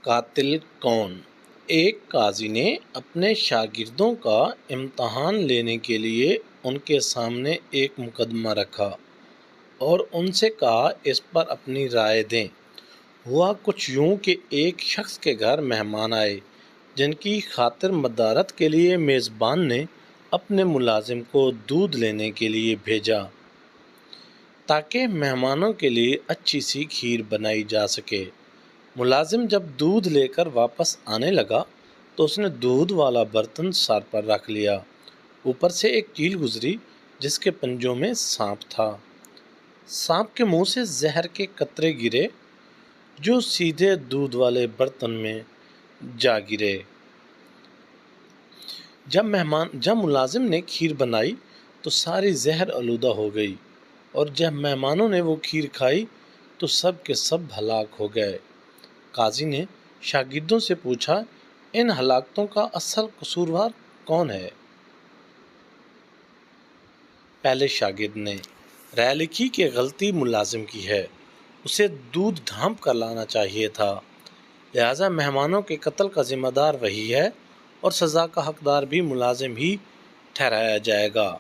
قاتل کون؟ ایک قاضی نے اپنے شاگردوں کا امتحان لینے کے لیے ان کے سامنے ایک مقدمہ رکھا اور ان سے کہا اس پر اپنی رائے دیں۔ ہوا کچھ یوں کہ ایک شخص کے گھر مہمان آئے جن کی خاطر مدارت کے لیے میزبان نے اپنے ملازم کو دودھ لینے کے لیے بھیجا تاکہ مہمانوں کے لیے اچھی سی کھیر بنائی جا سکے۔ ملازم جب دودھ لے کر واپس آنے لگا تو اس نے دودھ والا برتن سر پر رکھ لیا۔ اوپر سے ایک چیل گزری جس کے پنجوں میں سانپ تھا۔ سانپ کے منہ سے زہر کے قطرے گرے جو سیدھے دودھ والے برتن میں جا گرے۔ جب ملازم نے کھیر بنائی تو ساری زہر آلودہ ہو گئی اور جب مہمانوں نے وہ کھیر کھائی تو سب کے سب ہلاک ہو گئے۔ قاضی نے شاگردوں سے پوچھا ان ہلاکتوں کا اصل قصوروار کون ہے؟ پہلے شاگرد نے رائے لکھی کہ غلطی ملازم کی ہے، اسے دودھ ڈھانپ کر لانا چاہیے تھا، لہذا مہمانوں کے قتل کا ذمہ دار وہی ہے اور سزا کا حقدار بھی ملازم ہی ٹھہرایا جائے گا۔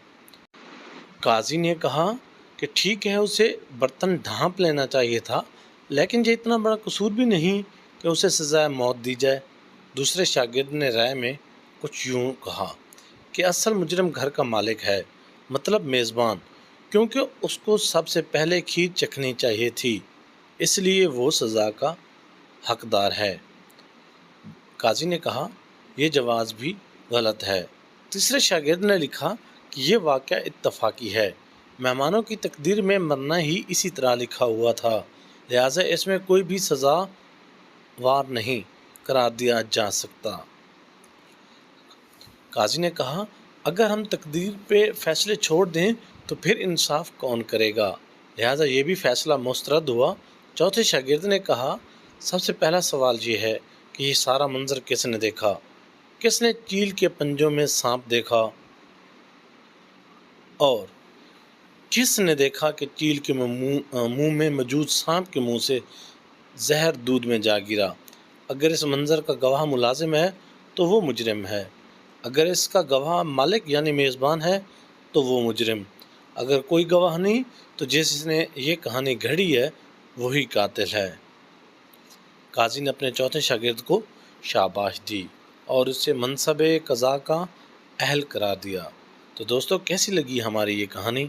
قاضی نے کہا کہ ٹھیک ہے اسے برتن ڈھانپ لینا چاہیے تھا لیکن یہ اتنا بڑا قصور بھی نہیں کہ اسے سزائے موت دی جائے۔ دوسرے شاگرد نے رائے میں کچھ یوں کہا کہ اصل مجرم گھر کا مالک ہے، مطلب میزبان، کیونکہ اس کو سب سے پہلے کھیر چکھنی چاہیے تھی، اس لیے وہ سزا کا حقدار ہے۔ قاضی نے کہا یہ جواز بھی غلط ہے۔ تیسرے شاگرد نے لکھا کہ یہ واقعہ اتفاقی ہے، مہمانوں کی تقدیر میں مرنا ہی اسی طرح لکھا ہوا تھا، لہذا اس میں کوئی بھی سزا وار نہیں قرار دیا جا سکتا۔ قاضی نے کہا اگر ہم تقدیر پہ فیصلے چھوڑ دیں تو پھر انصاف کون کرے گا، لہذا یہ بھی فیصلہ مسترد ہوا۔ چوتھے شاگرد نے کہا سب سے پہلا سوال یہ ہے کہ یہ سارا منظر کس نے دیکھا؟ کس نے چیل کے پنجوں میں سانپ دیکھا اور کس نے دیکھا کہ چیل کے منہ میں موجود سانپ کے منہ سے زہر دودھ میں جا گرا؟ اگر اس منظر کا گواہ ملازم ہے تو وہ مجرم ہے، اگر اس کا گواہ مالک یعنی میزبان ہے تو وہ مجرم، اگر کوئی گواہ نہیں تو جس نے یہ کہانی گھڑی ہے وہی قاتل ہے۔ قاضی نے اپنے چوتھے شاگرد کو شاباش دی اور اسے منصب قضا کا اہل قرار دیا۔ تو دوستو کیسی لگی ہماری یہ کہانی؟